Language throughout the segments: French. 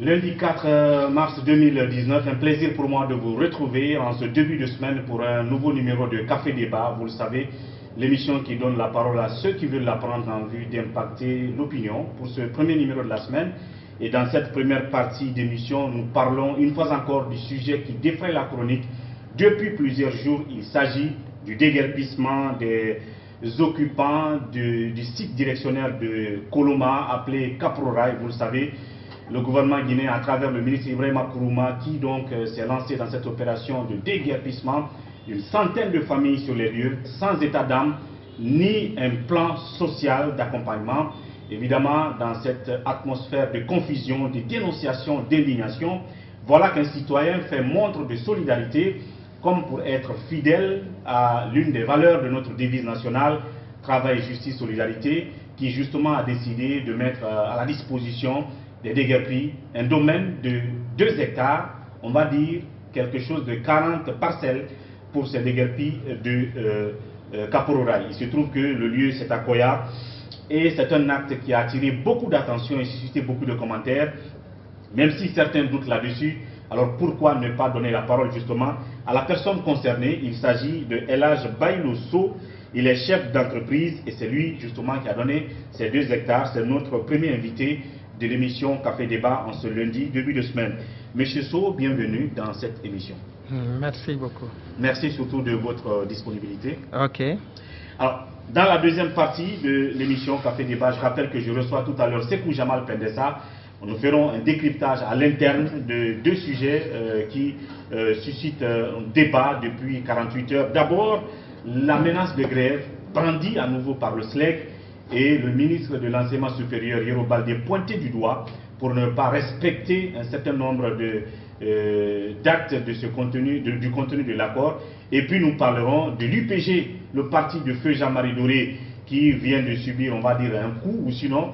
Lundi 4 mars 2019, un plaisir pour moi de vous retrouver en ce début de semaine pour un nouveau numéro de Café Débat. Vous le savez, l'émission qui donne la parole à ceux qui veulent la prendre en vue d'impacter l'opinion pour ce premier numéro de la semaine. Et dans cette première partie d'émission, nous parlons une fois encore du sujet qui défraie la chronique. Depuis plusieurs jours, il s'agit du déguerpissement des occupants du site directionnaire de Koloma appelé Kaproraï. Vous le savez, le gouvernement guinéen, à travers le ministre Ibrahima Kourouma, qui donc s'est lancé dans cette opération de déguerpissement, une centaine de familles sur les lieux, sans état d'âme, ni un plan social d'accompagnement. Évidemment, dans cette atmosphère de confusion, de dénonciation, d'indignation, voilà qu'un citoyen fait montre de solidarité, comme pour être fidèle à l'une des valeurs de notre devise nationale, travail, justice, solidarité, qui justement a décidé de mettre à la disposition des déguerpis un domaine de 2 hectares, on va dire quelque chose de 40 parcelles pour ces déguerpis de Kaproraï. Il se trouve que le lieu c'est à Koya et c'est un acte qui a attiré beaucoup d'attention et suscité beaucoup de commentaires, même si certains doutent là-dessus. Alors pourquoi ne pas donner la parole justement à la personne concernée? Il s'agit de Elhaj Baylosso. Il est chef d'entreprise et c'est lui justement qui a donné ces 2 hectares. C'est notre premier invité de l'émission Café Débat en ce lundi, début de semaine. Monsieur So, bienvenue dans cette émission. Merci beaucoup. Merci surtout de votre disponibilité. Ok. Alors, dans la deuxième partie de l'émission Café Débat, je rappelle que je reçois tout à l'heure Sekou Jamal Pendessa. Nous ferons un décryptage à l'interne de 2 sujets qui suscitent un débat depuis 48 heures. D'abord, la menace de grève brandie à nouveau par le SLEC et le ministre de l'Enseignement supérieur, Yero Baldé, pointé du doigt pour ne pas respecter un certain nombre d'actes de ce contenu, du contenu de l'accord. Et puis nous parlerons de l'UPG, le parti de feu Jean-Marie Doré, qui vient de subir, on va dire, un coup, ou sinon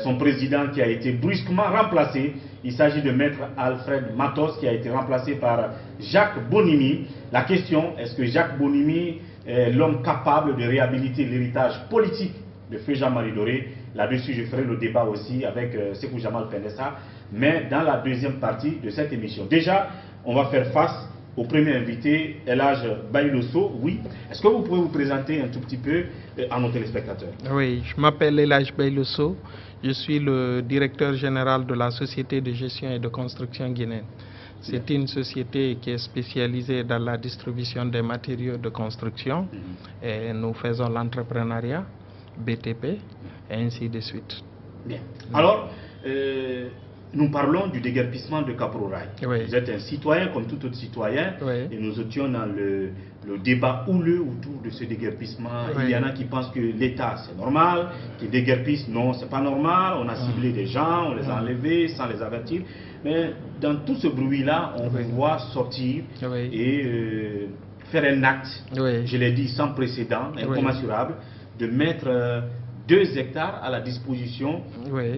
son président qui a été brusquement remplacé. Il s'agit de maître Alfred Matos qui a été remplacé par Jacques Bonimi. La question, est-ce que Jacques Bonimi est l'homme capable de réhabiliter l'héritage politique de feu Jean-Marie Doré? Là-dessus, je ferai le débat aussi avec Sekou Jamal Pendessa, mais dans la deuxième partie de cette émission. Déjà, on va faire face au premier invité, Elhaj Baylosso. Oui, est-ce que vous pouvez vous présenter un tout petit peu à nos téléspectateurs? Oui, je m'appelle Elhaj Baylosso. Je suis le directeur général de la Société de gestion et de construction guinéenne. C'est une société qui est spécialisée dans la distribution des matériaux de construction et nous faisons l'entrepreneuriat, BTP et ainsi de suite. Bien. Alors, nous parlons du déguerpissement de Kaproraï. Oui. Vous êtes un citoyen comme tout autre citoyen, oui, et nous étions dans le débat houleux autour de ce déguerpissement. Oui. Il y en a qui pensent que l'État c'est normal, qui déguerpissent, non, c'est pas normal, on a ciblé des gens, on les a enlevés sans les avertir. Mais dans tout ce bruit-là, on vous voit sortir et faire un acte, je l'ai dit, sans précédent, incommensurable, de mettre 2 hectares à la disposition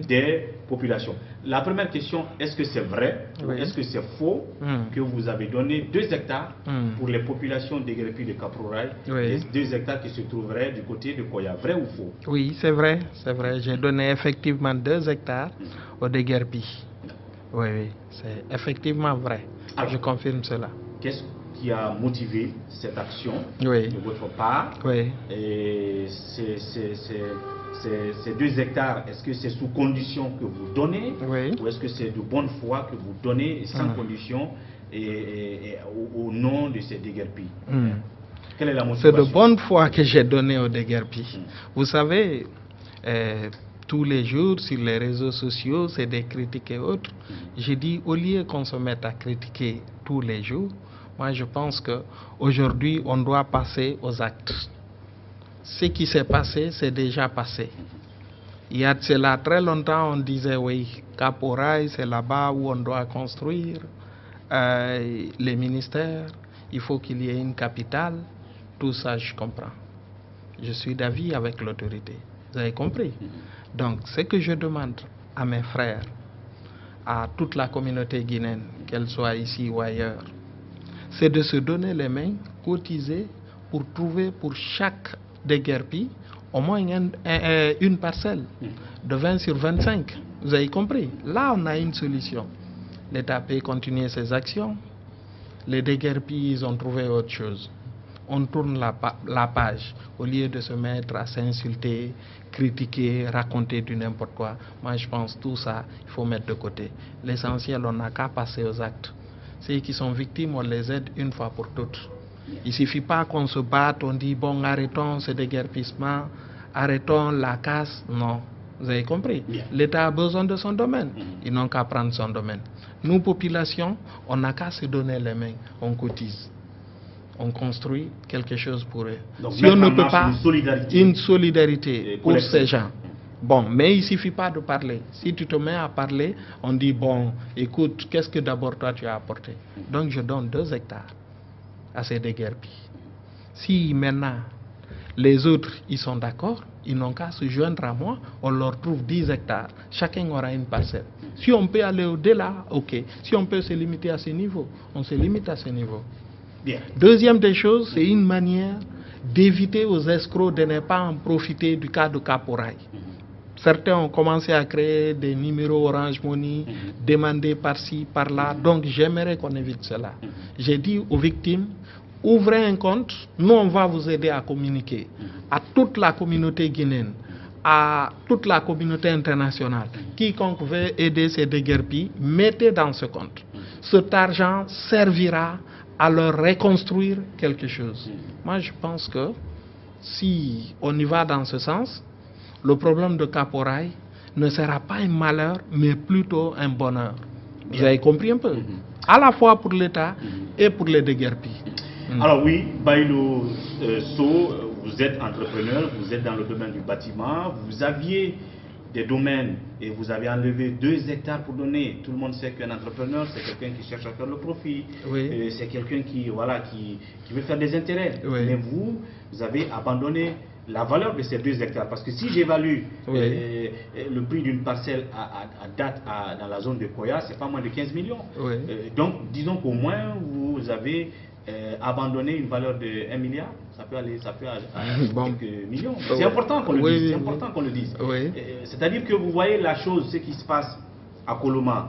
des populations. La première question, est-ce que c'est vrai ou est-ce que c'est faux que vous avez donné 2 hectares pour les populations déguerpies de Kaproraï, 2 hectares qui se trouveraient du côté de Koya? Vrai ou faux? Oui, c'est vrai, c'est vrai. J'ai donné effectivement 2 hectares aux déguerpis. Oui, c'est effectivement vrai. Alors, je confirme cela. Qu'est-ce qui a motivé cette action de votre part? Et ces 2 hectares, est-ce que c'est sous condition que vous donnez ou est-ce que c'est de bonne foi que vous donnez sans condition et au nom de ces déguerpis? Quelle est la motivation? C'est de bonne foi que j'ai donné aux déguerpis. Vous savez, tous les jours sur les réseaux sociaux, c'est des critiques et autres. J'ai dit, au lieu qu'on se mette à critiquer tous les jours, moi je pense qu'aujourd'hui on doit passer aux actes. Ce qui s'est passé, c'est déjà passé. Il y a de cela très longtemps, on disait oui, Kaproraï, c'est là-bas où on doit construire les ministères, il faut qu'il y ait une capitale. Tout ça, je comprends. Je suis d'avis avec l'autorité. Vous avez compris? Donc, ce que je demande à mes frères, à toute la communauté guinéenne, qu'elle soit ici ou ailleurs, c'est de se donner les mains, cotiser pour trouver pour chaque déguerpi au moins une parcelle de 20 sur 25. Vous avez compris? Là, on a une solution. l'État peut continuer ses actions. Les déguerpis, ils ont trouvé autre chose. On tourne la page au lieu de se mettre à s'insulter, critiquer, raconter du n'importe quoi. Moi, je pense que tout ça, il faut mettre de côté. L'essentiel, on n'a qu'à passer aux actes. Ceux qui sont victimes, on les aide une fois pour toutes. Il ne suffit pas qu'on se batte, on dit bon, arrêtons ce déguerpissement, arrêtons la casse. Non, vous avez compris. L'État a besoin de son domaine. Ils n'ont qu'à prendre son domaine. Nous, population, on n'a qu'à se donner les mains, on cotise. On construit quelque chose pour eux. Donc, si on ne peut pas, une solidarité pour ces gens. Bon, mais il ne suffit pas de parler. Si tu te mets à parler, on dit, bon, écoute, qu'est-ce que d'abord toi tu as apporté? Donc je donne 2 hectares à ces déguerpis. Si maintenant, les autres, ils sont d'accord, ils n'ont qu'à se joindre à moi, on leur trouve 10 hectares. Chacun aura une parcelle. Si on peut aller au-delà, ok. Si on peut se limiter à ce niveau, on se limite à ce niveau. Bien. Deuxième des choses, c'est une manière d'éviter aux escrocs de ne pas en profiter du cas de Caporal. Certains ont commencé à créer des numéros Orange Money, demandés par-ci, par-là. Donc j'aimerais qu'on évite cela. J'ai dit aux victimes, ouvrez un compte, nous on va vous aider à communiquer à toute la communauté guinéenne, à toute la communauté internationale. Quiconque veut aider ces déguerpis, mettez dans ce compte. Cet argent servira à leur reconstruire quelque chose. Moi, je pense que si on y va dans ce sens, le problème de Caporal ne sera pas un malheur, mais plutôt un bonheur. Vous avez compris un peu? À la fois pour l'État et pour les déguerpis. Alors oui, Baïlo So, vous êtes entrepreneur, vous êtes dans le domaine du bâtiment, vous aviez des domaines et vous avez enlevé 2 hectares pour donner. Tout le monde sait qu'un entrepreneur, c'est quelqu'un qui cherche à faire le profit. Oui. C'est quelqu'un qui veut faire des intérêts. Oui. Mais vous avez abandonné la valeur de ces 2 hectares. Parce que si j'évalue le prix d'une parcelle à date dans la zone de Koya, c'est pas moins de 15 millions. Oui. Donc, disons qu'au moins, vous avez abandonné une valeur de 1 milliard. Ça peut aller à Bon. quelques millions. C'est important qu'on le dise. C'est important qu'on le dise. Oui. C'est-à-dire que vous voyez la chose, ce qui se passe à Koloma,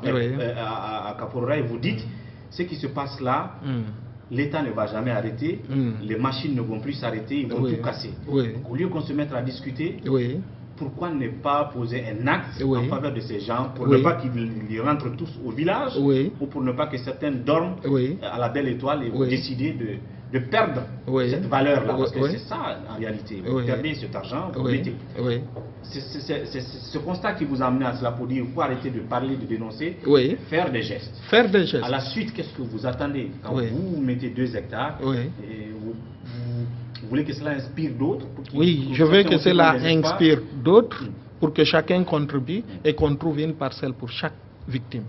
à Caporal, vous dites, ce qui se passe là, l'État ne va jamais arrêter, les machines ne vont plus s'arrêter, ils vont tout casser. Donc, au lieu qu'on se mette à discuter, pourquoi ne pas poser un acte en faveur de ces gens pour ne pas qu'ils rentrent tous au village ou pour ne pas que certains dorment à la belle étoile et vous décidez de perdre cette valeur-là. Parce que c'est ça en réalité. Vous perdez cet argent, vous mettez. C'est ce constat qui vous a amené à cela pour dire, pour arrêter de parler, de dénoncer, faire des gestes. Faire des gestes. À la suite, qu'est-ce que vous attendez quand vous mettez 2 hectares et vous voulez que cela inspire d'autres? Oui, je veux que cela inspire d'autres pour que chacun contribue et qu'on trouve une parcelle pour chaque victime.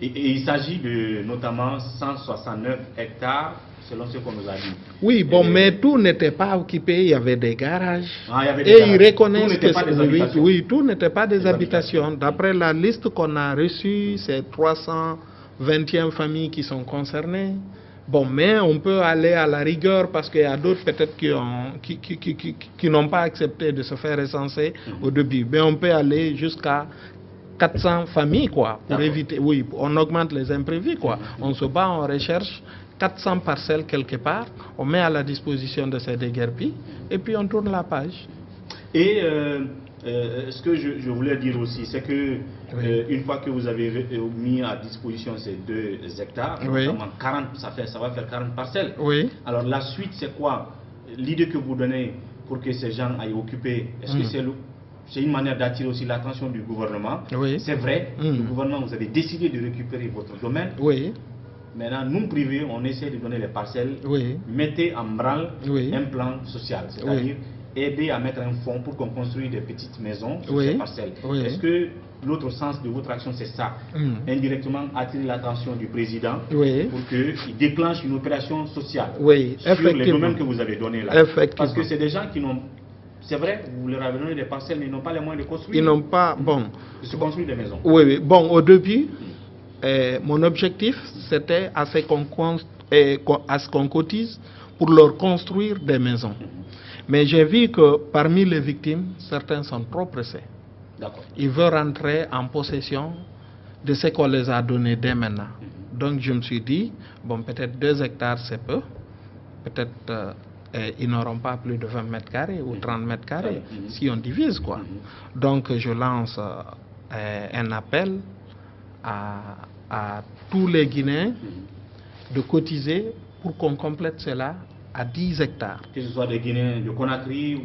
Et il s'agit de notamment 169 hectares selon ce qu'on nous a dit. Oui, bon, mais tout n'était pas occupé, il y avait des garages. Ah, il y avait des et garages. Ils reconnaissent Tout n'était pas des habitations. Oui, tout n'était pas des habitations. D'après la liste qu'on a reçue, c'est 321 familles qui sont concernées. Bon, mais on peut aller à la rigueur parce qu'il y a d'autres peut-être qui n'ont pas accepté de se faire recenser au début. Mais on peut aller jusqu'à 400 familles, quoi, pour éviter. Oui, on augmente les imprévus, quoi. On se bat, on recherche 400 parcelles quelque part, on met à la disposition de ces déguerpis et puis on tourne la page. Et ce que je voulais dire aussi, c'est que une fois que vous avez mis à disposition ces 2 hectares, notamment 40, ça va faire 40 parcelles. Alors la suite, c'est quoi? L'idée que vous donnez pour que ces gens aillent occuper, est-ce que c'est une manière d'attirer aussi l'attention du gouvernement? C'est vrai, le gouvernement, vous avez décidé de récupérer votre domaine. Maintenant, nous, privés, on essaie de donner les parcelles. Mettez en branle un plan social, c'est-à-dire aider à mettre un fonds pour qu'on construise des petites maisons sur ces parcelles. Est-ce que l'autre sens de votre action, c'est ça? Indirectement, attirer l'attention du président pour qu'il déclenche une opération sociale sur les domaines que vous avez donnés là. Parce que c'est des gens qui n'ont... C'est vrai, vous leur avez donné des parcelles, mais ils n'ont pas les moyens de construire. Ils n'ont pas... Bon... De se construire des maisons. Bon, au début... mon objectif, c'était à ce qu'on cotise pour leur construire des maisons. Mais j'ai vu que parmi les victimes, certains sont trop pressés. Ils veulent rentrer en possession de ce qu'on les a donnés dès maintenant. Donc je me suis dit, bon, peut-être 2 hectares c'est peu, peut-être ils n'auront pas plus de 20 mètres carrés ou 30 mètres carrés, si on divise quoi. Donc je lance un appel à tous les Guinéens de cotiser pour qu'on complète cela à 10 hectares. Que ce soit des Guinéens de Conakry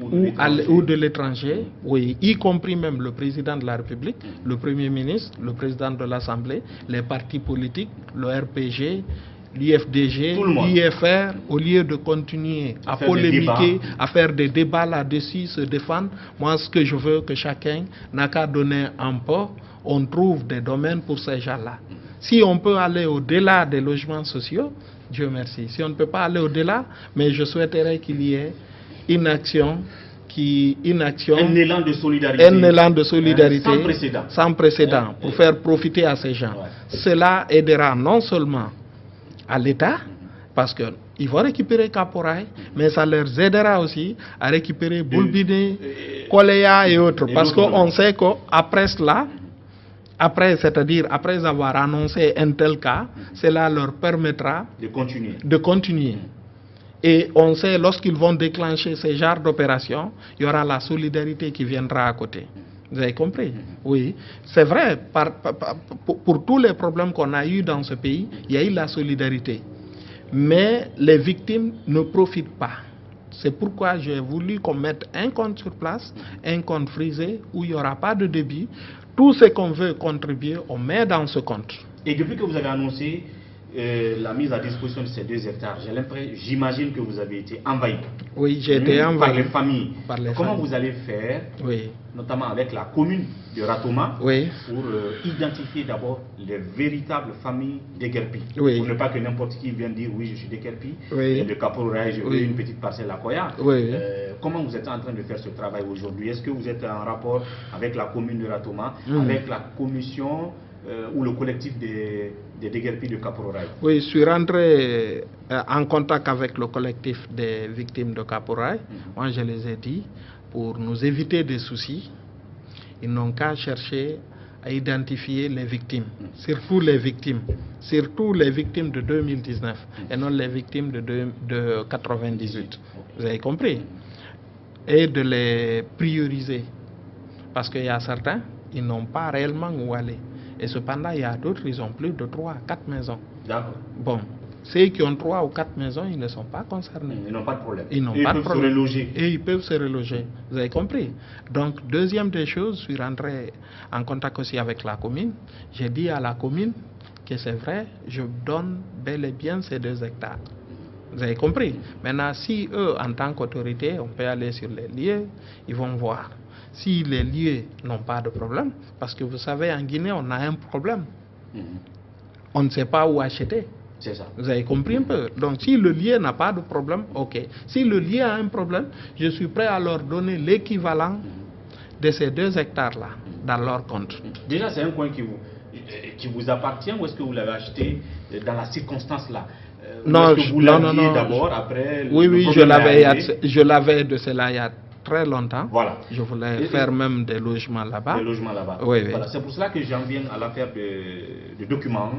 ou de l'étranger, oui, y compris même le président de la République, le Premier ministre, le président de l'Assemblée, les partis politiques, le RPG, l'IFDG, l'IFR, au lieu de continuer à polémiquer, à faire des débats là-dessus, se défendre. Moi, ce que je veux, que chacun n'a qu'à donner un peu, on trouve des domaines pour ces gens-là. Si on peut aller au-delà des logements sociaux, Dieu merci. Si on ne peut pas aller au-delà, mais je souhaiterais qu'il y ait une action, un élan de solidarité, sans précédent pour faire profiter à ces gens. Cela aidera non seulement à l'État, parce qu'ils vont récupérer Caporal, mais ça leur aidera aussi à récupérer Boulbine, Koléa et autres. Parce qu'on sait qu'après cela, c'est-à-dire après avoir annoncé un tel cas, cela leur permettra de continuer. Et on sait, lorsqu'ils vont déclencher ce genre d'opération, il y aura la solidarité qui viendra à côté. Vous avez compris? Oui. C'est vrai, pour tous les problèmes qu'on a eus dans ce pays, il y a eu la solidarité. Mais les victimes ne profitent pas. C'est pourquoi j'ai voulu qu'on mette un compte sur place, un compte frisé, où il n'y aura pas de débit. Tout ce qu'on veut contribuer, on met dans ce compte. Et depuis que vous avez annoncé la mise à disposition de ces 2 hectares, j'imagine que vous avez été envahi. Oui, j'ai été envahi. Par les familles. Comment vous allez faire, notamment avec la commune de Ratoma, pour identifier d'abord les véritables familles d'Eguerpi, pour ne pas que n'importe qui vienne dire oui, je suis d'Eguerpi, de Caporal, je veux une petite parcelle à Koya. Comment vous êtes en train de faire ce travail aujourd'hui? Est-ce que vous êtes en rapport avec la commune de Ratoma, avec la commission ou le collectif des Deguerpi de Caporal? Oui, je suis rentré en contact avec le collectif des victimes de Caporal. Moi, je les ai dit, pour nous éviter des soucis, ils n'ont qu'à chercher à identifier les victimes, surtout les victimes de 2019 et non les victimes de 98. Vous avez compris? Et de les prioriser. Parce qu'il y a certains, ils n'ont pas réellement où aller. Et cependant, il y a d'autres, ils ont plus de 3 à 4 maisons. D'accord. Bon, ceux qui ont 3 ou 4 maisons, ils ne sont pas concernés. Ils n'ont pas de problème. Ils peuvent se reloger. Et ils peuvent se reloger. Vous avez compris? Donc, deuxième des choses, je suis rentré en contact aussi avec la commune. J'ai dit à la commune que c'est vrai, je donne bel et bien ces 2 hectares. Vous avez compris? Maintenant, si eux, en tant qu'autorité, on peut aller sur les lieux, ils vont voir. Si les lieux n'ont pas de problème, parce que vous savez, en Guinée, on a un problème. On ne sait pas où acheter. C'est ça. Vous avez compris un peu? Donc, si le lieu n'a pas de problème, ok. Si le lieu a un problème, je suis prêt à leur donner l'équivalent de ces 2 hectares-là dans leur compte. Déjà, c'est un coin qui vous appartient ou est-ce que vous l'avez acheté dans la circonstance-là? Non, non. D'abord, après. Oui, je l'avais de cela il y a très longtemps. Voilà. Je voulais faire même des logements là-bas. Des logements là-bas. Oui. Voilà. C'est pour cela que j'en viens à l'affaire de documents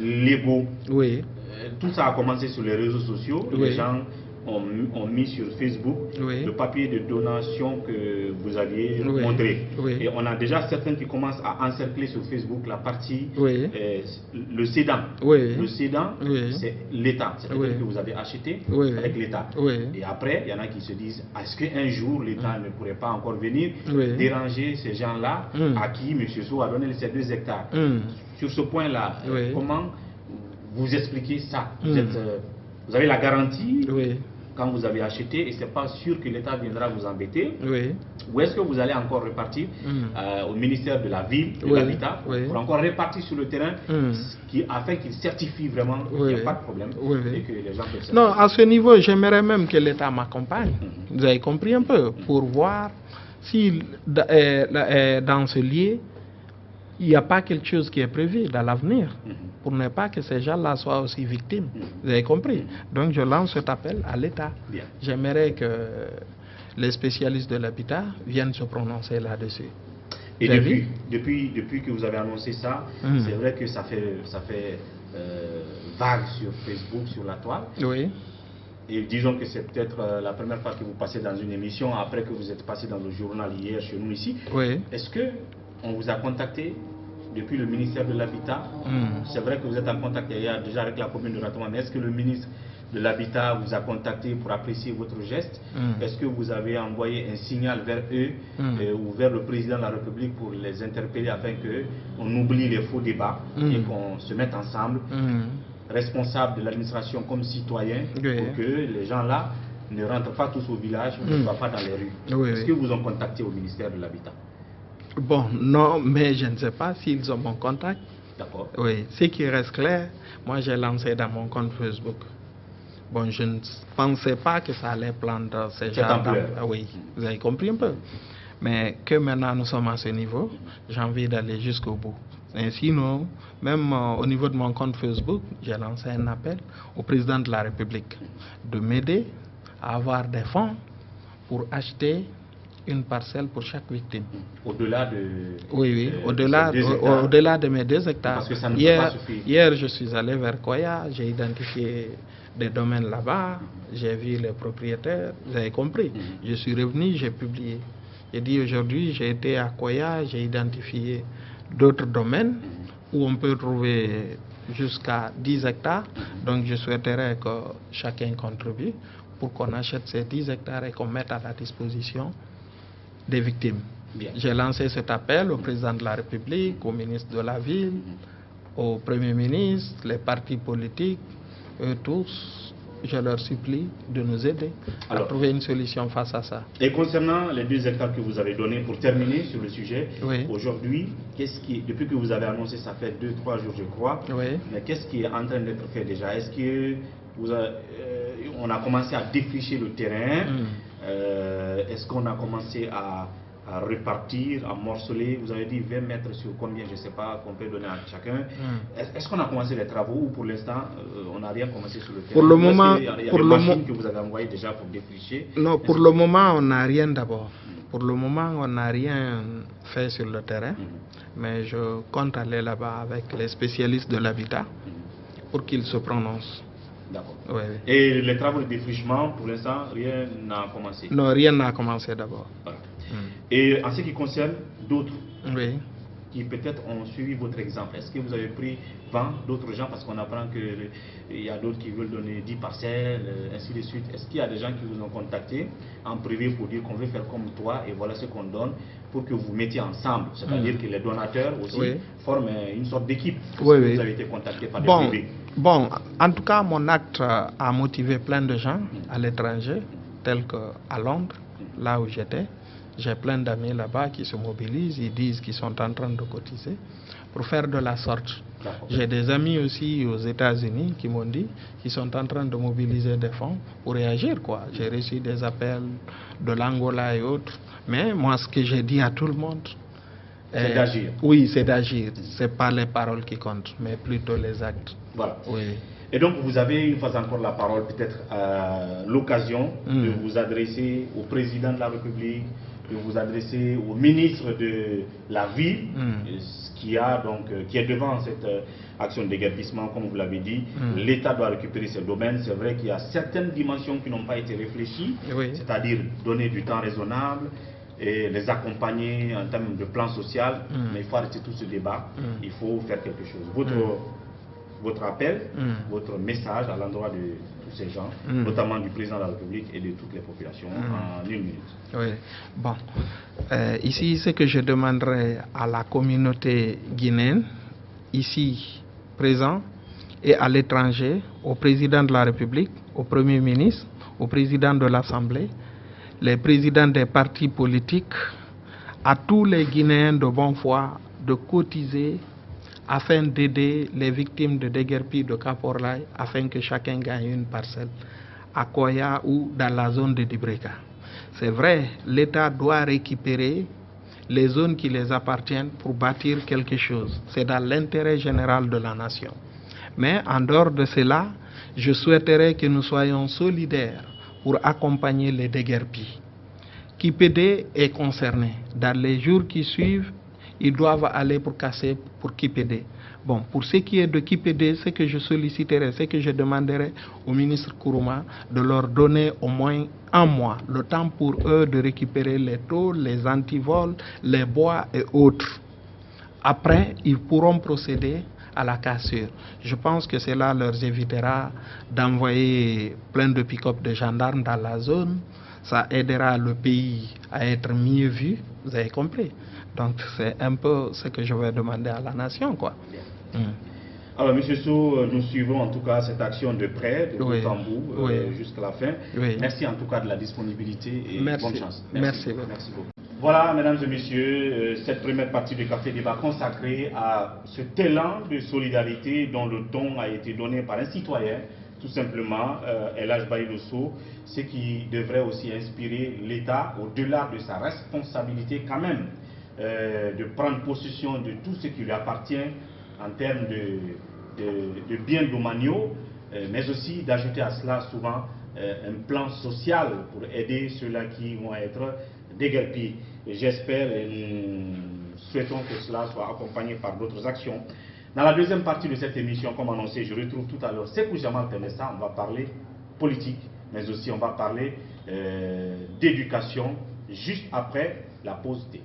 légaux. Oui. Tout ça a commencé sur les réseaux sociaux. Les gens ont mis sur Facebook le papier de donation que vous aviez montré. Et on a déjà certains qui commencent à encercler sur Facebook la partie, le cédant. Le cédant, c'est l'État. C'est-à-dire que vous avez acheté avec l'État. Et après, il y en a qui se disent, est-ce qu'un jour l'État ne pourrait pas encore venir déranger ces gens-là à qui M. Sow a donné ces 2 hectares? Sur ce point-là, comment vous expliquez ça? Vous avez la garantie quand vous avez acheté et ce n'est pas sûr que l'État viendra vous embêter. Ou est-ce que vous allez encore repartir au ministère de la Ville, de l'Habitat, pour encore répartir sur le terrain afin qu'ils certifient vraiment qu'il n'y a pas de problème et que les gens peuvent... Non, à ce niveau, j'aimerais même que l'État m'accompagne. Vous avez compris un peu? Pour voir si dans ce lieu, il n'y a pas quelque chose qui est prévu dans l'avenir pour ne pas que ces gens-là soient aussi victimes. Vous avez compris? Donc je lance cet appel à l'État. J'aimerais que les spécialistes de l'habitat viennent se prononcer là-dessus. Et depuis que vous avez annoncé ça, c'est vrai que ça fait vague sur Facebook, sur la toile. Oui. Et disons que c'est peut-être la première fois que vous passez dans une émission après que vous êtes passé dans le journal hier chez nous ici. Oui. Est-ce qu'on vous a contacté depuis le ministère de l'Habitat? C'est vrai que vous êtes en contact déjà avec la commune de Ratoma, mais est-ce que le ministre de l'Habitat vous a contacté pour apprécier votre geste? Est-ce que vous avez envoyé un signal vers eux ou vers le président de la République pour les interpeller afin qu'on oublie les faux débats et qu'on se mette ensemble, responsables de l'administration comme citoyens, pour que les gens là ne rentrent pas tous au village ou ne soient pas dans les rues? Est-ce que vous ont contacté au ministère de l'Habitat? Bon, non, mais je ne sais pas s'ils ont mon contact. D'accord. Oui, ce qui reste clair, moi j'ai lancé dans mon compte Facebook. Bon, je ne pensais pas que ça allait prendre ce genre d'ampleur. Oui, vous avez compris un peu. Mais que maintenant nous sommes à ce niveau, j'ai envie d'aller jusqu'au bout. Et sinon, même au niveau de mon compte Facebook, j'ai lancé un appel au président de la République de m'aider à avoir des fonds pour acheter une parcelle pour chaque victime. Au-delà de... Oui, au-delà de mes 2 hectares. Parce que ça ne peut pas suffire. Hier, je suis allé vers Koya, j'ai identifié des domaines là-bas, j'ai vu les propriétaires, vous avez compris. Je suis revenu, j'ai publié. J'ai dit aujourd'hui, j'ai été à Koya, j'ai identifié d'autres domaines où on peut trouver jusqu'à 10 hectares. Donc je souhaiterais que chacun contribue pour qu'on achète ces 10 hectares et qu'on mette à la disposition des victimes. J'ai lancé cet appel au président de la République, au ministre de la Ville, au Premier ministre, les partis politiques, eux tous. Je leur supplie de nous aider à trouver une solution face à ça. Et concernant les 2 hectares que vous avez donnés, pour terminer sur le sujet, aujourd'hui, depuis que vous avez annoncé, ça fait 2-3 jours je crois, mais qu'est-ce qui est en train d'être fait déjà? Est-ce que on a commencé à défricher le terrain? Est-ce qu'on a commencé à repartir, à morceler? Vous avez dit 20 mètres sur combien, je ne sais pas, qu'on peut donner à chacun. Est-ce qu'on a commencé les travaux ou pour l'instant, on n'a rien commencé sur le terrain? Pour le moment, il y a des machines que vous avez envoyées déjà pour défricher? Non, pour le moment, on n'a rien d'abord. Pour le moment, on n'a rien fait sur le terrain, mais je compte aller là-bas avec les spécialistes de l'habitat pour qu'ils se prononcent. D'accord. Et les travaux de défrichement, pour l'instant, rien n'a commencé? Non, rien n'a commencé d'abord. Et en ce qui concerne d'autres qui peut-être ont suivi votre exemple, est-ce que vous avez pris vent d'autres gens, parce qu'on apprend qu'il y a d'autres qui veulent donner 10 parcelles, ainsi de suite? Est-ce qu'il y a des gens qui vous ont contacté en privé pour dire qu'on veut faire comme toi et voilà ce qu'on donne, pour que vous mettiez ensemble, c'est-à-dire que les donateurs aussi forment une sorte d'équipe? Vous avez été contacté par des privés? Bon, en tout cas, mon acte a motivé plein de gens à l'étranger, tels qu'à Londres, là où j'étais. J'ai plein d'amis là-bas qui se mobilisent, ils disent qu'ils sont en train de cotiser pour faire de la sorte. J'ai des amis aussi aux États-Unis qui m'ont dit qu'ils sont en train de mobiliser des fonds pour réagir, quoi. J'ai reçu des appels de l'Angola et autres. Mais moi, ce que j'ai dit à tout le monde, c'est d'agir. Oui, c'est d'agir. C'est pas les paroles qui comptent, mais plutôt les actes. Voilà. Et donc, vous avez une fois encore la parole, peut-être l'occasion de vous adresser au président de la République, de vous adresser au ministre de la Ville, qui est devant cette action de déguerpissement, comme vous l'avez dit. L'État doit récupérer ces domaines. C'est vrai qu'il y a certaines dimensions qui n'ont pas été réfléchies, c'est-à-dire donner du temps raisonnable et les accompagner en termes de plan social. Mais il faut arrêter tout ce débat. Il faut faire quelque chose. Votre appel, votre message à l'endroit de tous ces gens, notamment du président de la République et de toutes les populations, en 1 minute. Oui, bon. Ici, ce que je demanderai à la communauté guinéenne, ici présent, et à l'étranger, au président de la République, au Premier ministre, au président de l'Assemblée, les présidents des partis politiques, à tous les Guinéens de bonne foi, de cotiser afin d'aider les victimes de déguerpis de Kaporlaye, afin que chacun gagne une parcelle à Koya ou dans la zone de Dibreka. C'est vrai, l'État doit récupérer les zones qui les appartiennent pour bâtir quelque chose. C'est dans l'intérêt général de la nation. Mais en dehors de cela, je souhaiterais que nous soyons solidaires pour accompagner les déguerpis. Kipédé est concerné. Dans les jours qui suivent, ils doivent aller pour casser pour Kipédé. Bon, pour ce qui est de Kipédé, ce que je solliciterai, ce que je demanderai au ministre Kourouma, de leur donner au moins un mois, le temps pour eux de récupérer les tôles, les antivols, les bois et autres. Après, ils pourront procéder à la cassure. Je pense que cela leur évitera d'envoyer plein de pick-up de gendarmes dans la zone. Ça aidera le pays à être mieux vu, vous avez compris. Donc c'est un peu ce que je vais demander à la nation, quoi. Alors, M. Sow, nous suivons en tout cas cette action de près, de bout en bout, jusqu'à la fin. Merci en tout cas de la disponibilité et bonne chance. Merci beaucoup. Voilà, mesdames et messieurs, cette première partie du Café Débat consacrée à ce élan de solidarité dont le don a été donné par un citoyen, tout simplement, El Hadj Baïdou Sow, ce qui devrait aussi inspirer l'État, au-delà de sa responsabilité quand même, de prendre possession de tout ce qui lui appartient en termes de biens domaniaux, mais aussi d'ajouter à cela souvent un plan social pour aider ceux-là qui vont être déguerpis. J'espère et nous souhaitons que cela soit accompagné par d'autres actions. Dans la deuxième partie de cette émission, comme annoncé, je retrouve tout à l'heure Sekou Jamal Temessa. On va parler politique, mais aussi on va parler d'éducation, juste après la pause thé.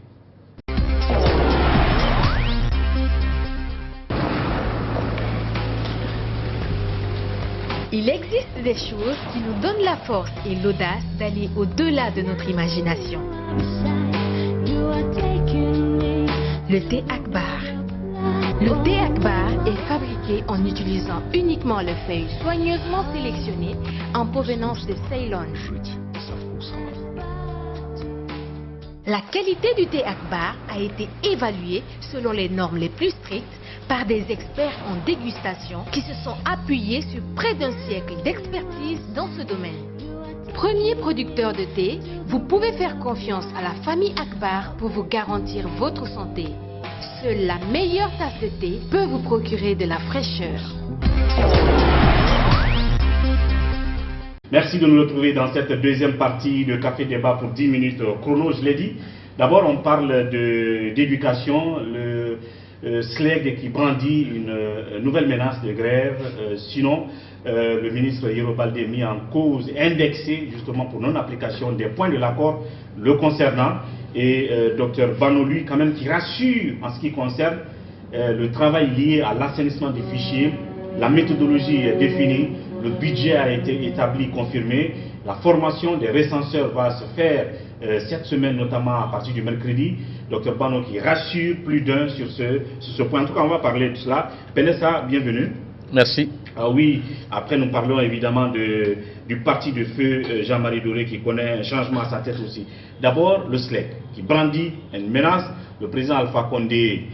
Il existe des choses qui nous donnent la force et l'audace d'aller au-delà de notre imagination. Le thé Akbar. Le thé Akbar est fabriqué en utilisant uniquement les feuilles soigneusement sélectionnées en provenance de Ceylon. La qualité du thé Akbar a été évaluée selon les normes les plus strictes par des experts en dégustation qui se sont appuyés sur près d'un siècle d'expertise dans ce domaine. Premier producteur de thé, vous pouvez faire confiance à la famille Akbar pour vous garantir votre santé. Seule la meilleure tasse de thé peut vous procurer de la fraîcheur. Merci de nous retrouver dans cette deuxième partie de Café Débat pour 10 minutes chrono, je l'ai dit. D'abord, on parle d'éducation, le SLEG qui brandit une nouvelle menace de grève. Sinon, le ministre Yero Baldé mis en cause, indexé justement pour non-application des points de l'accord le concernant. Et Dr Bano, lui, quand même, qui rassure en ce qui concerne le travail lié à l'assainissement des fichiers. La méthodologie est définie, le budget a été établi, confirmé. La formation des recenseurs va se faire cette semaine, notamment à partir du mercredi. Dr Bano qui rassure plus d'un sur ce point. En tout cas, on va parler de cela. Penessa, bienvenue. Merci. Ah oui, après nous parlons évidemment du parti de feu Jean-Marie Doré qui connaît un changement à sa tête aussi. D'abord, le SLEC qui brandit une menace. Le président Alpha Condé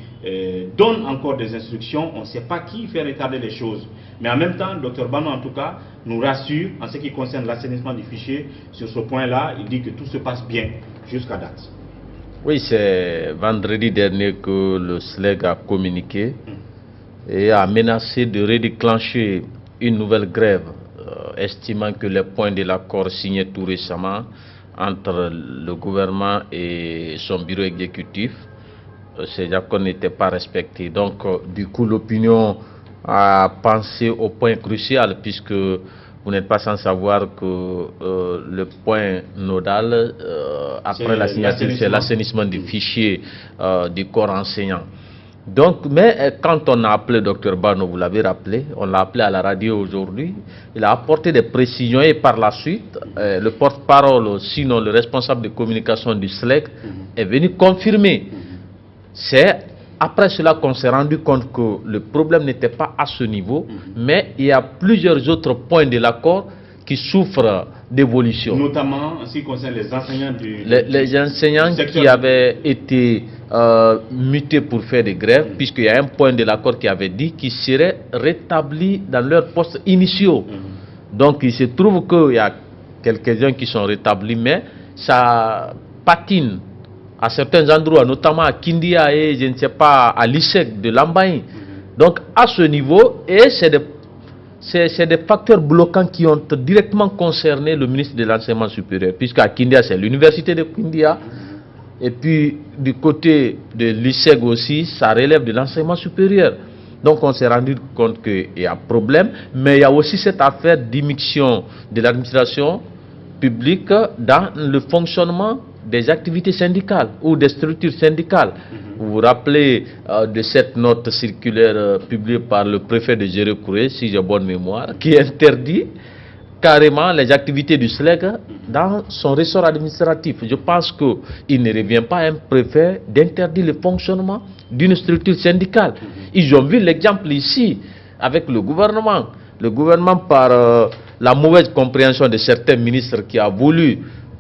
donne encore des instructions. On ne sait pas qui fait retarder les choses. Mais en même temps, Dr Bano en tout cas nous rassure en ce qui concerne l'assainissement du fichier. Sur ce point-là, il dit que tout se passe bien jusqu'à date. Oui, c'est vendredi dernier que le SLEG a communiqué et a menacé de redéclencher une nouvelle grève, estimant que les points de l'accord signés tout récemment entre le gouvernement et son bureau exécutif, ces accords n'étaient pas respectés. Donc, du coup, l'opinion a pensé au point crucial, puisque vous n'êtes pas sans savoir que le point nodal, après la signature, c'est l'assainissement du fichier du corps enseignant. Donc, mais quand on a appelé Dr Bano, vous l'avez rappelé, on l'a appelé à la radio aujourd'hui, il a apporté des précisions et par la suite, le porte-parole, sinon le responsable de communication du SLEG, est venu confirmer. C'est après cela qu'on s'est rendu compte que le problème n'était pas à ce niveau, mais il y a plusieurs autres points de l'accord qui souffrent d'évolution. Notamment en ce qui concerne les enseignants les enseignants qui avaient été mutés pour faire des grèves, puisqu'il y a un point de l'accord qui avait dit qu'ils seraient rétablis dans leurs postes initiaux. Donc il se trouve qu'il y a quelques-uns qui sont rétablis, mais ça patine à certains endroits, notamment à Kindia et je ne sais pas, à l'ISEC de Lambaye. Donc à ce niveau, et c'est des facteurs bloquants qui ont directement concerné le ministre de l'Enseignement supérieur, puisqu'à Kindia, c'est l'université de Kindia, Et puis, du côté de l'ISEG aussi, ça relève de l'enseignement supérieur. Donc, on s'est rendu compte qu'il y a problème, mais il y a aussi cette affaire d'immixtion de l'administration publique dans le fonctionnement des activités syndicales ou des structures syndicales. Vous vous rappelez de cette note circulaire publiée par le préfet de Djéré-Kouré, si j'ai bonne mémoire, qui interdit carrément les activités du SLEG dans son ressort administratif. Je pense qu'il ne revient pas à un préfet d'interdire le fonctionnement d'une structure syndicale. Ils ont vu l'exemple ici avec le gouvernement. Le gouvernement, par la mauvaise compréhension de certains ministres qui a voulu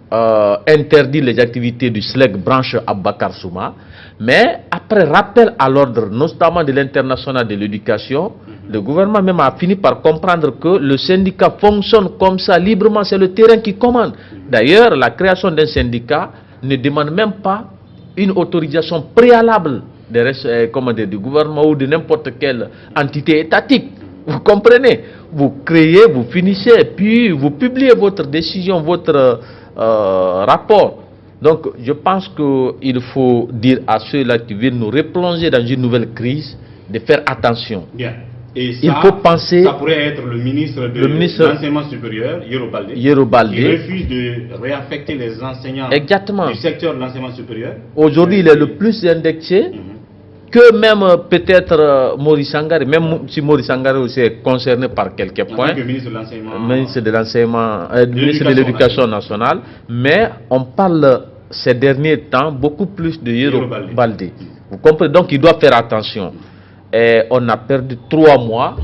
interdire les activités du SLEG branche Abakar Souma, mais après rappel à l'ordre, notamment de l'international de l'éducation, le gouvernement même a fini par comprendre que le syndicat fonctionne comme ça librement, c'est le terrain qui commande. D'ailleurs, la création d'un syndicat ne demande même pas une autorisation préalable du gouvernement ou de n'importe quelle entité étatique. Vous comprenez? Vous créez, vous finissez, et puis vous publiez votre décision, votre rapport. Donc, je pense qu'il faut dire à ceux-là qui viennent nous replonger dans une nouvelle crise de faire attention. Bien. Et ça, il faut penser, ça pourrait être le ministre de l'enseignement supérieur, Yero Baldé, qui refuse de réaffecter les enseignants du secteur de l'enseignement supérieur. Aujourd'hui, il est le plus indexé que même peut-être Maurice Sangare, même si Maurice Sangare aussi est concerné par quelques points, ministre de l'enseignement, ministre de l'éducation nationale, mais on parle ces derniers temps beaucoup plus de Yero Baldé. Vous comprenez? Donc il doit faire attention. Et on a perdu 3 mois.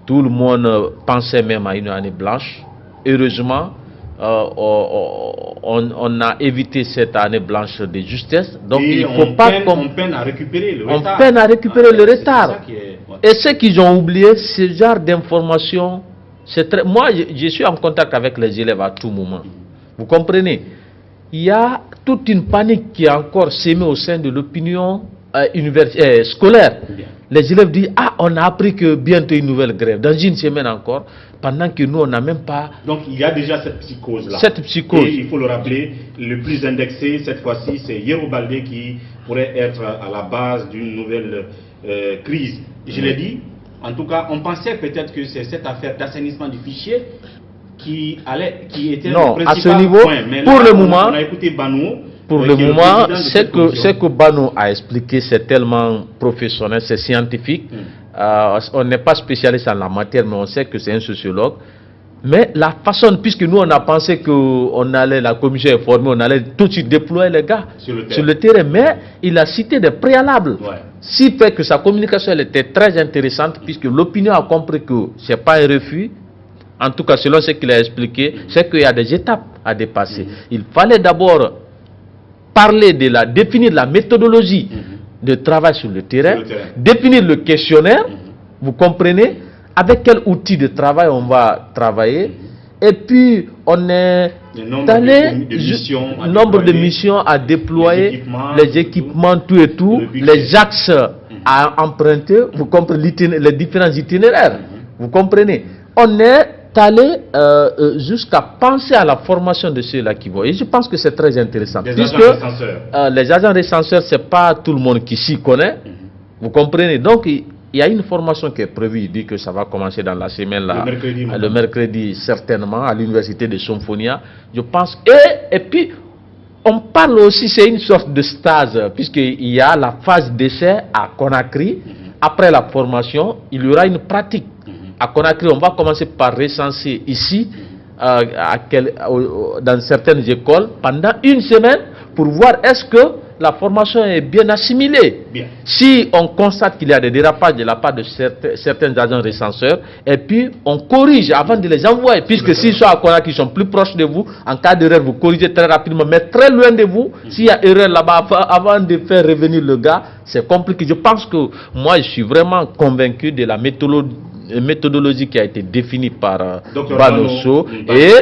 Tout le monde pensait même à une année blanche. Heureusement, on a évité cette année blanche de justesse. Donc et il faut on peine à récupérer le retard. On peine à récupérer le retard. Et ce qu'ils ont oublié, ce genre d'informations, moi je suis en contact avec les élèves à tout moment. Vous comprenez? Il y a toute une panique qui est encore sémée au sein de l'opinion scolaire. Bien. Les élèves disent, on a appris que bientôt une nouvelle grève, dans une semaine encore, pendant que nous on n'a même pas... Donc il y a déjà cette psychose-là. Cette psychose. Et il faut le rappeler, le plus indexé cette fois-ci, c'est Yero Baldé qui pourrait être à la base d'une nouvelle crise. Je l'ai dit, en tout cas, on pensait peut-être que c'est cette affaire d'assainissement du fichier qui était non, le principal à ce niveau, point. Mais pour là, le moment... On a écouté Banou. Pour le moment, ce que Banou a expliqué, c'est tellement professionnel, c'est scientifique. On n'est pas spécialiste en la matière, mais on sait que c'est un sociologue. Mais la façon, puisque nous on a pensé que la commission est formée, on allait tout de suite déployer les gars sur le terrain. Mais il a cité des préalables. Si fait que sa communication elle était très intéressante, puisque l'opinion a compris que ce n'est pas un refus. En tout cas, selon ce qu'il a expliqué, c'est qu'il y a des étapes à dépasser. Il fallait d'abord définir la méthodologie de travail sur le terrain, définir le questionnaire, vous comprenez, avec quel outil de travail on va travailler, et puis on est nombre de missions à déployer, les équipements, tout et tout, les axes à emprunter, vous comprenez, les différents itinéraires, vous comprenez. On est allé jusqu'à penser à la formation de ceux-là qui vont. Et je pense que c'est très intéressant. Puisque les agents recenseurs, ce n'est pas tout le monde qui s'y connaît. Vous comprenez? Donc, il y a une formation qui est prévue. Il dit que ça va commencer dans la semaine, là, le mercredi certainement, à l'université de Symphonia. Je pense. Et puis, on parle aussi, c'est une sorte de stage, puisqu'il y a la phase d'essai à Conakry. Après la formation, il y aura une pratique. À Conakry, on va commencer par recenser ici, dans certaines écoles, pendant une semaine, pour voir est-ce que la formation est bien assimilée. Bien. Si on constate qu'il y a des dérapages de la part de certains agents recenseurs, et puis on corrige avant de les envoyer, puisque s'ils sont à Conakry, ils sont plus proches de vous, en cas d'erreur, vous corrigez très rapidement, mais très loin de vous, s'il y a erreur là-bas, avant de faire revenir le gars, c'est compliqué. Je pense que moi, je suis vraiment convaincu de la méthodologie qui a été définie par Banosso. Et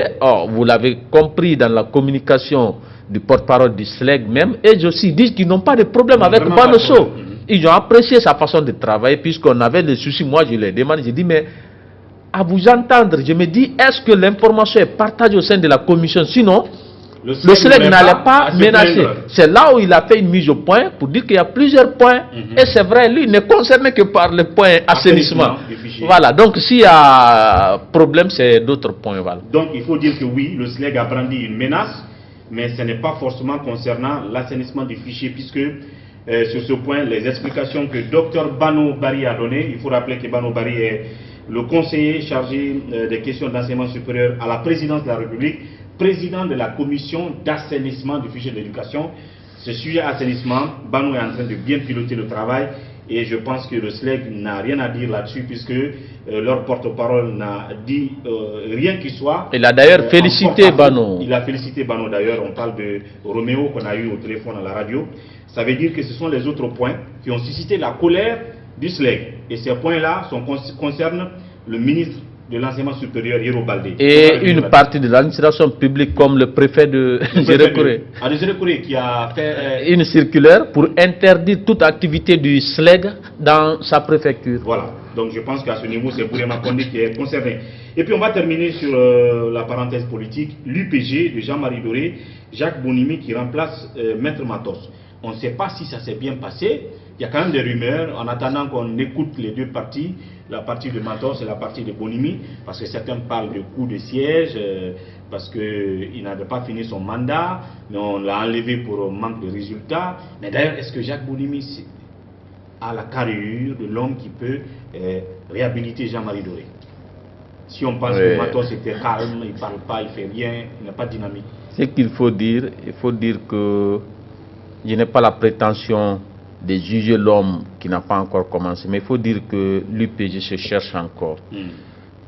vous l'avez compris dans la communication du porte-parole du SLEG même, et aussi disent qu'ils n'ont pas de problème avec Banosso. Ils ont apprécié sa façon de travailler, puisqu'on avait des soucis. Moi, je les demande, je dis, mais à vous entendre, je me dis, est-ce que l'information est partagée au sein de la commission? Sinon, le SLEG n'allait pas menacer. C'est là où il a fait une mise au point pour dire qu'il y a plusieurs points. Et c'est vrai, lui, il n'est concerné que par le point assainissement. Voilà, donc s'il y a problème, c'est d'autres points. Voilà. Donc il faut dire que oui, le SLEG a brandi une menace, mais ce n'est pas forcément concernant l'assainissement du fichier, puisque sur ce point, les explications que Dr Bano Bari a données, il faut rappeler que Bano Bari est le conseiller chargé des questions d'enseignement supérieur à la présidence de la République, président de la commission d'assainissement du fichier d'éducation. Ce sujet assainissement, Bano est en train de bien piloter le travail et je pense que le SLEG n'a rien à dire là-dessus puisque leur porte-parole n'a dit rien qui soit. Il a d'ailleurs félicité Bano. Il a félicité Bano d'ailleurs, on parle de Roméo qu'on a eu au téléphone à la radio. Ça veut dire que ce sont les autres points qui ont suscité la colère du SLEG. Et ces points-là concernent le ministre de l'enseignement supérieur, Yero Baldé. Et une partie de l'administration publique comme le préfet de Désiré qui a fait une circulaire pour interdire toute activité du SLEG dans sa préfecture. Voilà, donc je pense qu'à ce niveau, c'est Bourema Kondé qui est concerné. Et puis on va terminer sur la parenthèse politique, l'UPG de Jean-Marie Doré, Jacques Bonimi qui remplace Maître Matos. On ne sait pas si ça s'est bien passé. Il y a quand même des rumeurs, en attendant qu'on écoute les deux parties, la partie de Matos et la partie de Bonimi, parce que certains parlent de coup de siège, parce qu'il n'avait pas fini son mandat, mais on l'a enlevé pour manque de résultats. Mais d'ailleurs, est-ce que Jacques Bonimi a la carrure de l'homme qui peut réhabiliter Jean-Marie Doré? Si on pense que Matos était calme, il ne parle pas, il ne fait rien, il n'a pas de dynamique. Ce qu'il faut dire, il faut dire que je n'ai pas la prétention de juger l'homme qui n'a pas encore commencé, mais il faut dire que l'UPG se cherche encore.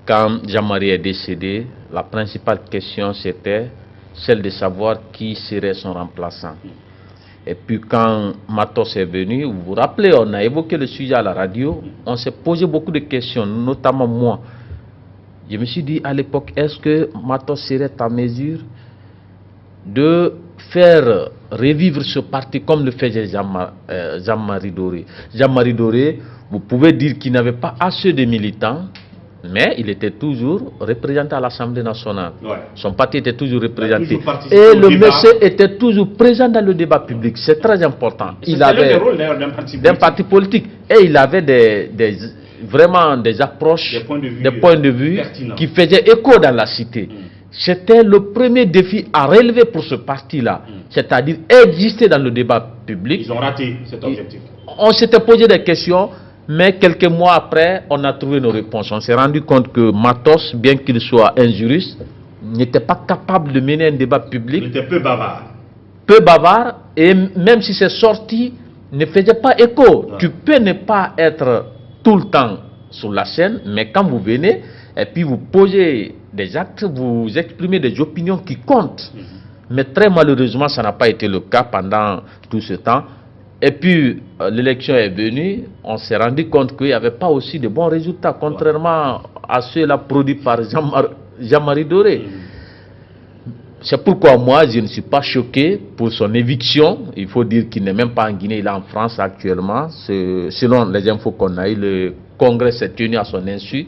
Quand Jean-Marie est décédé, la principale question c'était celle de savoir qui serait son remplaçant. Et puis quand Matos est venu, vous vous rappelez, on a évoqué le sujet à la radio, on s'est posé beaucoup de questions, notamment moi. Je me suis dit à l'époque, est-ce que Matos serait à mesure de faire revivre ce parti comme le faisait Jean-Marie Doré. Jean-Marie Doré, vous pouvez dire qu'il n'avait pas assez de militants, mais il était toujours représenté à l'Assemblée nationale. Son parti était toujours représenté. Et le monsieur était toujours présent dans le débat public. C'est très important. Il avait le rôle d'un parti politique. Et il avait vraiment des approches, des points de vue qui faisaient écho dans la cité. C'était le premier défi à relever pour ce parti-là, c'est-à-dire exister dans le débat public. Ils ont raté cet objectif. On s'était posé des questions, mais quelques mois après, on a trouvé nos réponses. On s'est rendu compte que Matos, bien qu'il soit un juriste, n'était pas capable de mener un débat public. Il était peu bavard. Peu bavard, et même si c'est sorti, ne faisait pas écho. Tu peux ne pas être tout le temps sur la scène, mais quand vous venez, et puis vous posez des actes, vous exprimez des opinions qui comptent. Mais très malheureusement, ça n'a pas été le cas pendant tout ce temps. Et puis, l'élection est venue, on s'est rendu compte qu'il n'y avait pas aussi de bons résultats, contrairement à ceux-là produits par Jean-Marie Doré. C'est pourquoi moi, je ne suis pas choqué pour son éviction. Il faut dire qu'il n'est même pas en Guinée, il est en France actuellement. Selon les infos qu'on a eues, le Congrès s'est tenu à son insu.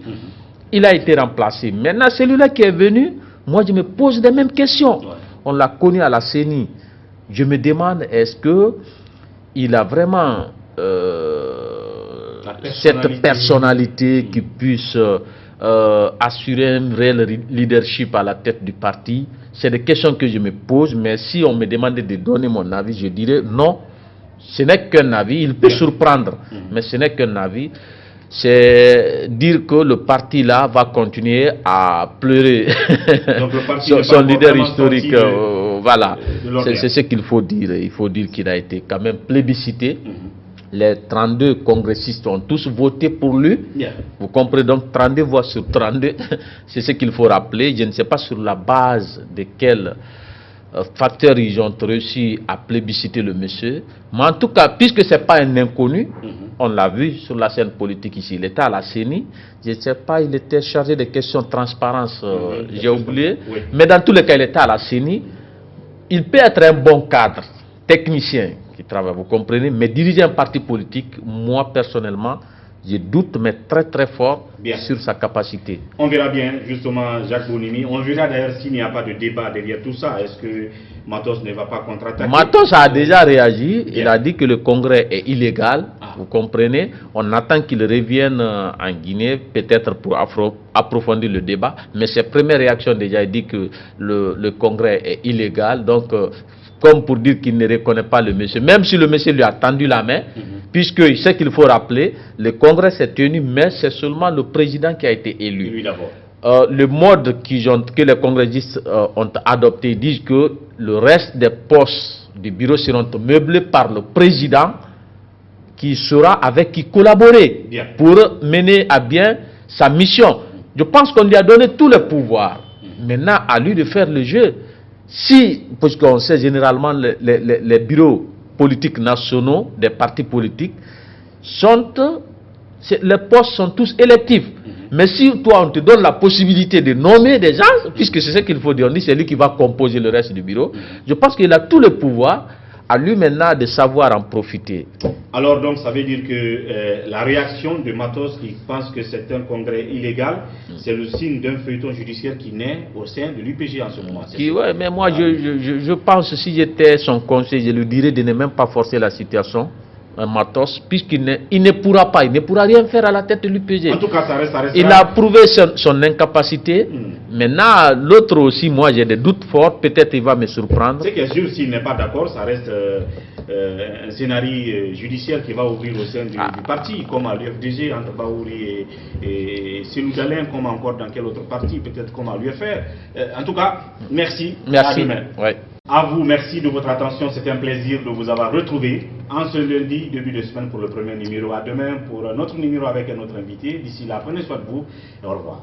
Il a été remplacé. Maintenant, celui-là qui est venu, moi je me pose les mêmes questions. On l'a connu à la CENI. Je me demande, est-ce qu'il a vraiment cette personnalité qui puisse assurer un réel leadership à la tête du parti? C'est des questions que je me pose, mais si on me demandait de donner mon avis, je dirais non, ce n'est qu'un avis, il peut surprendre, mais ce n'est qu'un avis. C'est dire que le parti là va continuer à pleurer son leader historique. Voilà, c'est ce qu'il faut dire. Il faut dire qu'il a été quand même plébiscité. Les 32 congressistes ont tous voté pour lui. Vous comprenez, donc 32 voix sur 32. C'est ce qu'il faut rappeler. Je ne sais pas sur la base de quel facteurs ils ont réussi à plébisciter le monsieur. Mais en tout cas, puisque ce n'est pas un inconnu, on l'a vu sur la scène politique ici. Il était à la CENI, je ne sais pas, il était chargé de questions de transparence, j'ai oublié. Mais dans tous les cas, il était à la CENI. Il peut être un bon cadre, technicien qui travaille, vous comprenez, mais diriger un parti politique, moi personnellement, Je doute, mais très très fort, Bien. sur sa capacité. On verra bien, justement, Jacques Bonimi. On verra d'ailleurs s'il n'y a pas de débat derrière tout ça. Est-ce que Matos ne va pas contre-attaquer? Matos a déjà réagi. Bien. Il a dit que le congrès est illégal. Vous comprenez? On attend qu'il revienne en Guinée, peut-être pour approfondir le débat. Mais ses premières réactions déjà, il dit que le congrès est illégal. Donc, comme pour dire qu'il ne reconnaît pas le monsieur, même si le monsieur lui a tendu la main, puisque ce qu'il faut rappeler, le congrès s'est tenu, mais c'est seulement le président qui a été élu. Lui d'abord. Le mode que les congressistes ont adopté dit que le reste des postes du bureau seront meublés par le président qui collaborer Bien. pour mener à bien sa mission. Je pense qu'on lui a donné tous les pouvoirs. Maintenant, à lui de faire le jeu. Si, parce qu'on sait généralement les bureaux politiques nationaux des partis politiques, les postes sont tous électifs. Mais si toi, on te donne la possibilité de nommer des gens, puisque c'est ce qu'il faut dire, on dit c'est lui qui va composer le reste du bureau, je pense qu'il a tout le pouvoir, à lui maintenant de savoir en profiter. Alors donc ça veut dire que la réaction de Matos qui pense que c'est un congrès illégal, c'est le signe d'un feuilleton judiciaire qui naît au sein de l'UPG en ce moment. Ouais, mais moi je pense que si j'étais son conseil, je lui dirais de ne même pas forcer la situation. Matos, puisqu'il ne pourra pas, il ne pourra rien faire à la tête de l'UPG. En tout cas, ça reste. Il a prouvé son incapacité. Maintenant, l'autre aussi, moi j'ai des doutes forts, peut-être il va me surprendre. Ce qui est sûr, s'il n'est pas d'accord, ça reste un scénario judiciaire qui va ouvrir au sein du parti, comme à l'UFDG, entre Baouri et Selou Dalein, comme encore dans quel autre parti, peut-être comme à l'UFR. En tout cas, merci. Merci. À demain. Ouais. À vous, merci de votre attention. C'était un plaisir de vous avoir retrouvé en ce lundi, début de semaine pour le premier numéro. À demain pour un autre numéro avec un autre invité. D'ici là, prenez soin de vous et au revoir.